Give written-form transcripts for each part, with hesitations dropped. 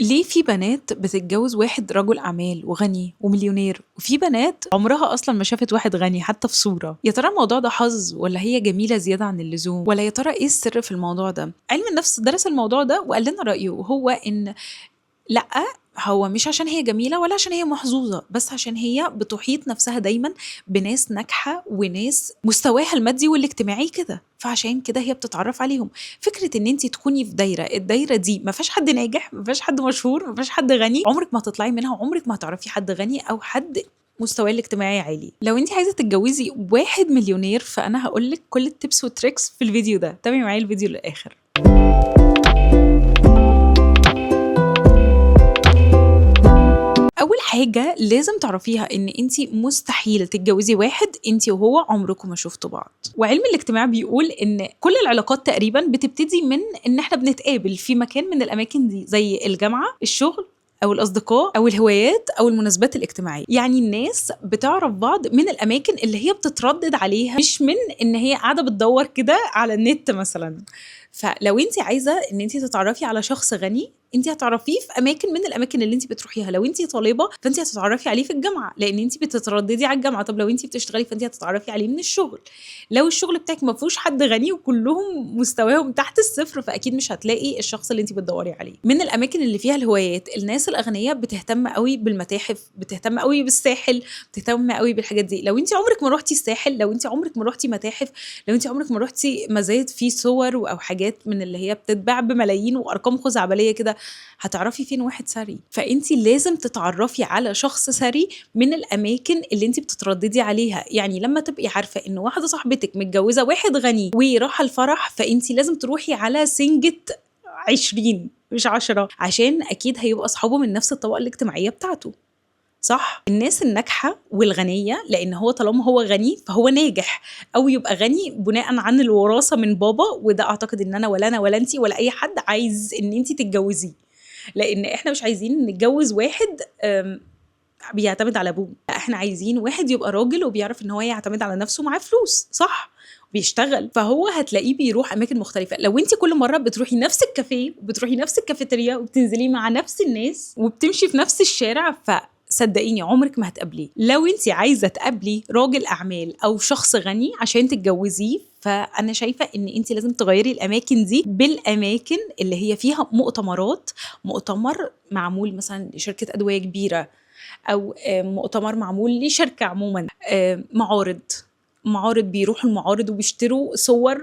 ليه في بنات بتتجوز واحد رجل أعمال وغني ومليونير، وفي بنات عمرها أصلا ما شافت واحد غني حتى في صورة؟ يا ترى الموضوع ده حظ ولا هي جميلة زيادة عن اللزوم؟ ولا يا ترى إيه السر في الموضوع ده؟ علم النفس درس الموضوع ده وقال لنا رأيه، وهو إن لأ، هو مش عشان هي جميلة ولا عشان هي محظوظة، بس عشان هي بتحيط نفسها دايما بناس ناجحة وناس مستواها المادي والاجتماعي كده، فعشان كده هي بتتعرف عليهم. فكرة ان انت تكوني في الدايرة دي ما فيهاش حد ناجح، ما فيهاش حد مشهور، ما فيهاش حد غني، عمرك ما هتطلعي منها، عمرك ما هتعرفي حد غني او حد مستواه الاجتماعي عالي. لو انت عايزه تتجوزي واحد مليونير، فانا هقول لك كل التبس والتريكس في الفيديو ده، تابعي معايا الفيديو للاخر. اول حاجه لازم تعرفيها ان انت مستحيل تتجوزي واحد انت وهو عمركم ما شفتوا بعض. وعلم الاجتماع بيقول ان كل العلاقات تقريبا بتبتدي من ان احنا بنتقابل في مكان من الاماكن دي، زي الجامعه، الشغل، او الاصدقاء، او الهوايات، او المناسبات الاجتماعيه. يعني الناس بتعرف بعض من الاماكن اللي هي بتتردد عليها، مش من ان هي قاعده بتدور كده على النت مثلا. فلو انت عايزه ان انت تتعرفي على شخص غني، انت هتعرفيه في اماكن من الاماكن اللي انت بتروحيها. لو انت طالبه فانت هتتعرفي عليه في الجامعه، لان انت بتترددي على الجامعه. طب لو انت بتشتغلي فانت هتتعرفي عليه من الشغل. لو الشغل بتاعك ما فيهوش حد غني وكلهم مستواهم تحت الصفر، فاكيد مش هتلاقي الشخص اللي انت بتدوري عليه. من الاماكن اللي فيها الهوايات، الناس الاغنياء بتهتم قوي بالمتاحف، بتهتم قوي بالساحل، بتهتم قوي بالحاجات دي. لو انت عمرك ما روحتي الساحل، لو انت عمرك ما روحتي متاحف، لو انت عمرك ما روحتي مزايد فيه صور او حاجات من اللي هي بتتباع بملايين وارقام خزعبليه كده، هتعرفي فين واحد ثري؟ فانت لازم تتعرفي على شخص ثري من الاماكن اللي انت بتترددي عليها. يعني لما تبقي عارفه ان واحده صاحبتك متجوزه واحد غني وراح الفرح، فانت لازم تروحي على سنجة 20 مش 10، عشان اكيد هيبقى اصحابه من نفس الطبقه الاجتماعيه بتاعته. صح؟ الناس الناجحة والغنية، لأن هو طالما هو غني فهو ناجح، أو يبقى غني بناء عن الوراثة من بابا. وده أعتقد إن أنا ولا أنا ولا أنتي ولا أي حد عايز إن أنتي تتجوزيه، لأن إحنا مش عايزين نتجوز واحد بيعتمد على أبوه. لا، إحنا عايزين واحد يبقى راجل وبيعرف إن هو يعتمد على نفسه، معاه فلوس، صح؟ بيشتغل، فهو هتلاقيه بيروح اماكن مختلفه. لو انت كل مره بتروحي نفس الكافيه وبتروحي نفس الكافيتيريا وبتنزلي مع نفس الناس وبتمشي في نفس الشارع، صدقيني عمرك ما هتقابليه. لو انت عايزه تقابلي راجل اعمال او شخص غني عشان تتجوزيه، فانا شايفه ان انت لازم تغيري الاماكن دي بالاماكن اللي هي فيها مؤتمرات. مؤتمر معمول مثلا لشركه ادويه كبيره، او مؤتمر معمول لشركه عموما، معارض بيروحوا المعارض وبيشتروا صور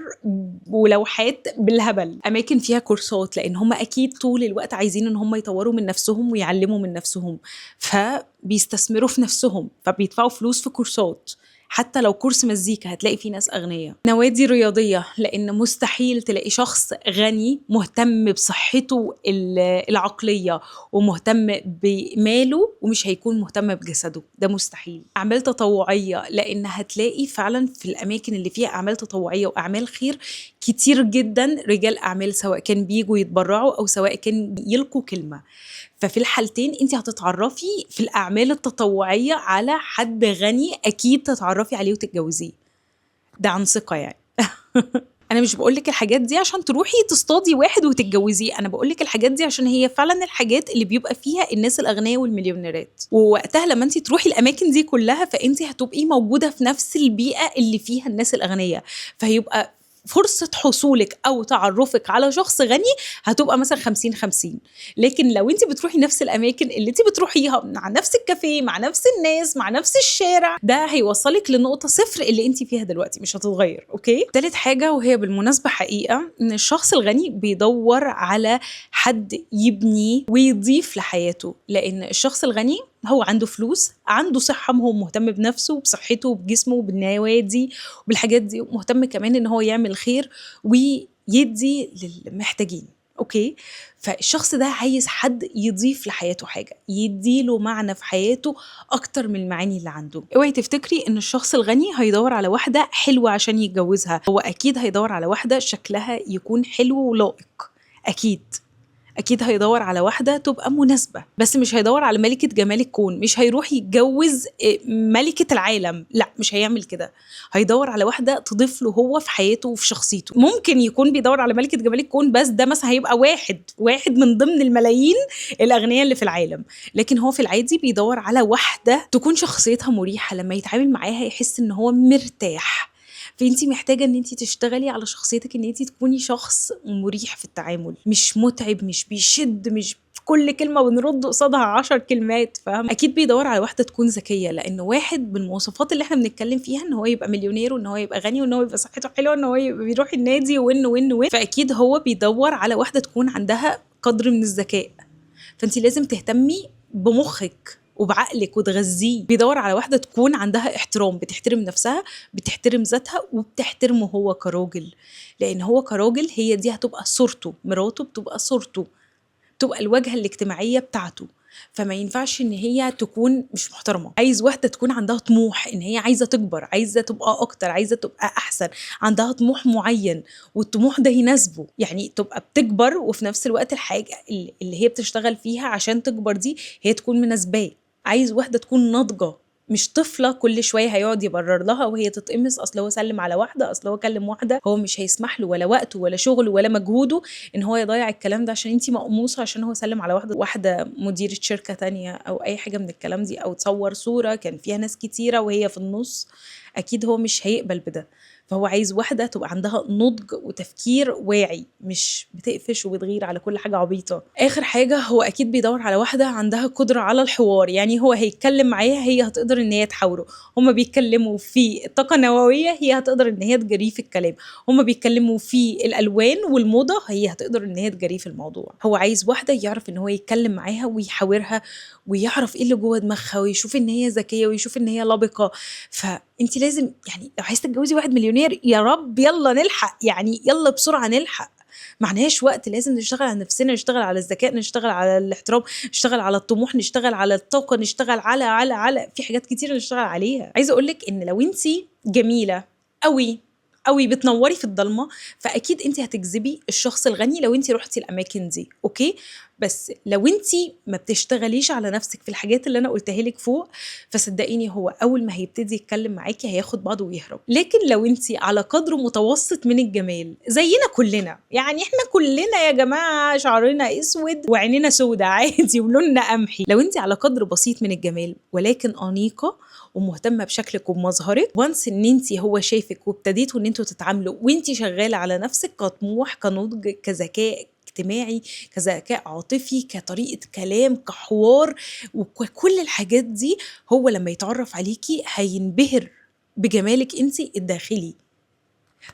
ولوحات بالهبل. اماكن فيها كورسات، لان هم اكيد طول الوقت عايزين ان هم يطوروا من نفسهم ويعلموا من نفسهم، فبيستثمروا في نفسهم، فبيدفعوا فلوس في كورسات. حتى لو كورس مزيكا هتلاقي فيه ناس أغنياء. نوادي رياضية، لأن مستحيل تلاقي شخص غني مهتم بصحته العقلية ومهتم بماله ومش هيكون مهتم بجسده، ده مستحيل. أعمال تطوعية، لأن هتلاقي فعلا في الأماكن اللي فيها أعمال تطوعية وأعمال خير كتير جدا رجال أعمال، سواء كان بيجوا يتبرعوا أو سواء كان يلقوا كلمة. ففي الحالتين انت هتتعرفي في الاعمال التطوعيه على حد غني، اكيد تتعرفي عليه وتتجوزيه، ده عن ثقه يعني. انا مش بقولك الحاجات دي عشان تروحي تصطادي واحد وتتجوزيه، انا بقولك الحاجات دي عشان هي فعلا الحاجات اللي بيبقى فيها الناس الاغنياء والمليونيرات. ووقتها لما انت تروحي الاماكن دي كلها، فانت هتبقي موجوده في نفس البيئه اللي فيها الناس الاغنياء، فهيبقى فرصة حصولك أو تعرفك على شخص غني هتبقى مثلا 50-50. لكن لو انت بتروحي نفس الأماكن اللي انت بتروحيها مع نفس الكافيه، مع نفس الناس، مع نفس الشارع، ده هيوصلك لنقطة صفر اللي انت فيها دلوقتي، مش هتتغير. أوكي؟ تالت حاجة، وهي بالمناسبة حقيقة، إن الشخص الغني بيدور على حد يبني ويضيف لحياته. لأن الشخص الغني هو عنده فلوس، عنده صحة، هو مهتم بنفسه وبصحته وبجسمه وبالنوادي وبالحاجات دي، مهتم كمان ان هو يعمل خير ويدي للمحتاجين. اوكي؟ فالشخص ده عايز حد يضيف لحياته حاجة، يديله معنى في حياته اكتر من المعاني اللي عنده. اوعي تفتكري ان الشخص الغني هيدور على واحدة حلوة عشان يتجوزها، هو اكيد هيدور على واحدة شكلها يكون حلو ولائق، اكيد. اكيد هيدور على واحده تبقى مناسبه، بس مش هيدور على ملكه جمال الكون. مش هيروح يتجوز ملكه العالم، لا مش هيعمل كده. هيدور على واحده تضيف له هو في حياته وفي شخصيته. ممكن يكون بيدور على ملكه جمال الكون، بس ده مثلا هيبقى واحد من ضمن الملايين الاغنياء اللي في العالم، لكن هو في العادي بيدور على واحده تكون شخصيتها مريحه، لما يتعامل معاها يحس ان هو مرتاح. فانتي محتاجه ان انتي تشتغلي على شخصيتك، ان انتي تكوني شخص مريح في التعامل، مش متعب، مش بيشد، مش كل كلمه بنرد قصادها 10 كلمات، فاهم؟ اكيد بيدور على واحده تكون ذكيه، لان واحد بالمواصفات اللي احنا بنتكلم فيها، ان هو يبقى مليونير، وان هو يبقى غني، وان هو يبقى صحته حلوه، وان هو يبقى بيروح النادي، وين، فاكيد هو بيدور على واحده تكون عندها قدر من الذكاء. فانتي لازم تهتمي بمخك وبعقلك وتغذيه. بيدور على واحدة تكون عندها احترام، بتحترم نفسها، بتحترم ذاتها، وبتحترمه هو كراجل، لأن هو كراجل هي دي هتبقى صورته، مراته بتبقى صورته، تبقى الواجهة الاجتماعية بتاعته. فما ينفعش ان هي تكون مش محترمه. عايز واحده تكون عندها طموح، ان هي عايزه تكبر، عايزه تبقى اكتر، عايزه تبقى احسن، عندها طموح معين، والطموح ده يناسبه. يعني تبقى بتكبر، وفي نفس الوقت الحاجه اللي هي بتشتغل فيها عشان تكبر دي هي تكون مناسباه. عايز واحده تكون ناضجه، مش طفله كل شويه هيقعد يبرر لها وهي تتقمص، اصل هو سلم على واحده، اصل هو كلم واحده. هو مش هيسمح له ولا وقته ولا شغله ولا مجهوده ان هو يضيع الكلام ده عشان انتي مقموصه، عشان هو سلم على واحده مديره شركه تانية او اي حاجه من الكلام دي، او تصور صوره كان فيها ناس كتيره وهي في النص. اكيد هو مش هيقبل بده. فهو عايز واحدة تبقى عندها نضج وتفكير واعي، مش بتقفش وبتغير على كل حاجة عبيطة. آخر حاجة، هو أكيد بيدور على واحدة عندها قدرة على الحوار. يعني هو هيتكلم معاها، هي هتقدر إن هي تحاوره. هما بيتكلموا في الطاقة النووية، هي هتقدر إن هي تجريه في الكلام. هما بيتكلموا في الألوان والموضة، هي هتقدر إن هي تجريه في الموضوع. هو عايز واحدة يعرف إن هو يتكلم معاها ويحاورها، ويعرف إيه اللي جوه دماغها، ويشوف إن هي ذكية، ويشوف إن هي لبقة. فأنت لازم، يعني لو عايز تتجوزي واحد مليونير، يا رب يلا نلحق، يعني يلا بسرعة نلحق. معناش وقت، لازم نشتغل على نفسنا، نشتغل على الذكاء، نشتغل على الاحترام، نشتغل على الطموح، نشتغل على الطاقة، نشتغل على في حاجات كتير نشتغل عليها. عايزة أقولك إن لو أنت جميلة قوي بتنوري في الضلمه، فاكيد انت هتجذبي الشخص الغني لو انت رحتي الاماكن دي، اوكي؟ بس لو انت ما بتشتغليش على نفسك في الحاجات اللي انا قلتها لك فوق، فصدقيني هو اول ما هيبتدي يتكلم معاكي هياخد بعضه ويهرب. لكن لو انت على قدر متوسط من الجمال زينا كلنا، يعني احنا كلنا يا جماعه شعرنا اسود وعينينا سودة عادي ولوننا قمحي، لو انت على قدر بسيط من الجمال ولكن انيقه ومهتمه بشكلك وبمظهرك، وانس ان انت هو شايفك وابتديتوا ان انتوا تتعاملوا وانت شغاله على نفسك كطموح، كنضج، كذكاء اجتماعي، كذكاء عاطفي، كطريقه كلام، كحوار، وكل الحاجات دي، هو لما يتعرف عليكي هينبهر بجمالك انت الداخلي،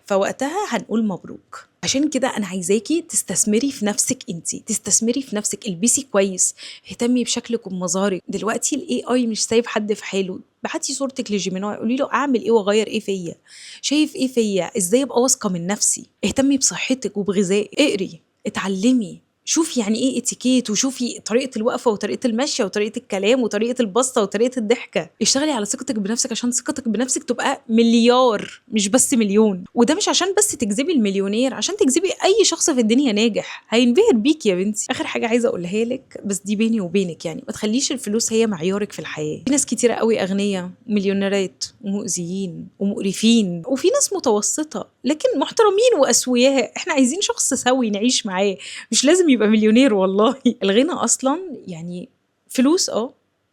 فوقتها هنقول مبروك. عشان كده انا عايزاكي تستثمري في نفسك، انتي تستثمري في نفسك، البسي كويس، اهتمي بشكلك وبمظهرك. دلوقتي الاي اي مش سايب حد في حاله. بعتي صورتك لجيميناي، قولي له اعمل ايه واغير ايه فيا، شايف ايه فيا، ازاي ابقى واثقه من نفسي. اهتمي بصحتك وبغذائك، اقري، اتعلمي، شوفي يعني ايه اتيكيت، وشوفي طريقه الوقفه وطريقه المشي وطريقه الكلام وطريقه البسطه وطريقه الضحكه. اشتغلي على ثقتك بنفسك عشان ثقتك بنفسك تبقى مليار مش بس مليون. وده مش عشان بس تجذبي المليونير، عشان تجذبي اي شخص في الدنيا ناجح هينبهر بيك يا بنتي. اخر حاجه عايزه اقولها لك، بس دي بيني وبينك، يعني ما تخليش الفلوس هي معيارك في الحياه. في ناس كتيره قوي اغنياء ومليونيرات ومؤذيين ومقرفين، وفي ناس متوسطه لكن محترمين واسوياء. احنا عايزين شخص سوي نعيش معاه، مش لازم يبقى مليونير. والله الغنى اصلا يعني فلوس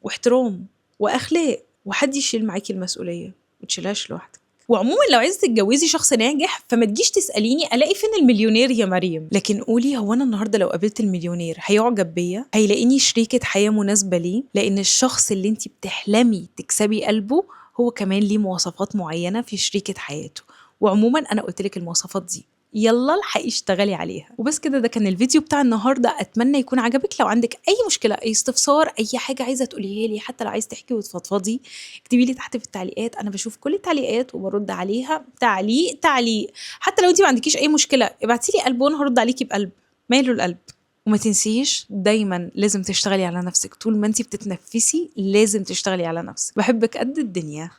واحترام واخلاق، وحد يشيل معاكي المسؤوليه، ما تشيلهاش لوحدك. وعموما لو عايزه تتجوزي شخص ناجح، فما تجيش تساليني الاقي فين المليونير يا مريم، لكن قولي هو انا النهارده لو قابلت المليونير هيعجب بيا، هيلاقيني شريكه حياه مناسبه ليه، لان الشخص اللي انت بتحلمي تكسبي قلبه هو كمان ليه مواصفات معينه في شريكه حياته. وعموما انا قلت لك المواصفات دي، يلا الحقي اشتغلي عليها. وبس كده، ده كان الفيديو بتاع النهارده. اتمنى يكون عجبك. لو عندك اي مشكله، اي استفسار، اي حاجه عايزه تقوليها لي، حتى لو عايز تحكي وتفضفضي، اكتبي لي تحت في التعليقات. انا بشوف كل التعليقات وبرد عليها تعليق. حتى لو انت ما عندكيش اي مشكله، ابعتي لي قلب وانا هرد عليكي بقلب. ماله القلب. وما تنسيش دايما لازم تشتغلي على نفسك. طول ما انت بتتنفسي لازم تشتغلي على نفسك. بحبك قد الدنيا.